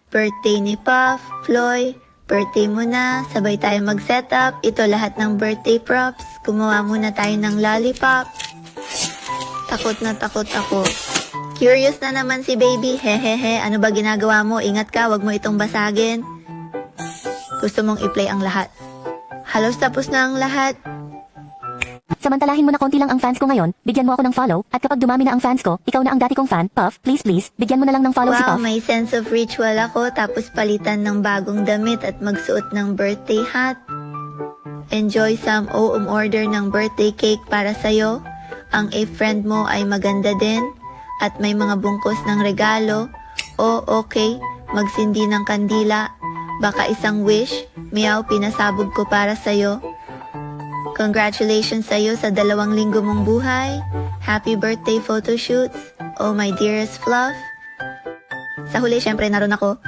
birthday ni Puff, Floy, birthday mo na, sabay tayo mag-setup, ito lahat ng birthday props, gumawa muna tayo ng lollipop. Takot na takot ako. Curious na naman si baby, hehehe, ano ba ginagawa mo? Ingat ka, wag mo itong basagin. Gusto mong i-play ang lahat. Halos tapos na ang lahat. Samantalahin mo na konti lang ang fans ko ngayon, bigyan mo ako ng follow, at kapag dumami na ang fans ko, ikaw na ang dati kong fan, Puff, please, bigyan mo na lang ng follow si Wow, Puff. may sense of ritual ako, tapos palitan ng bagong damit at magsuot ng birthday hat. Enjoy some o umorder ng birthday cake para sa'yo. Ang friend mo ay maganda din, at may mga bungkos ng regalo. O okay, magsindi ng kandila. Baka isang wish, meow, pinasabog ko para sa'yo. Congratulations sa'yo sa 2 linggo mong buhay. Happy birthday photoshoots. Oh my dearest Fluff. Sa huli, syempre naroon ako.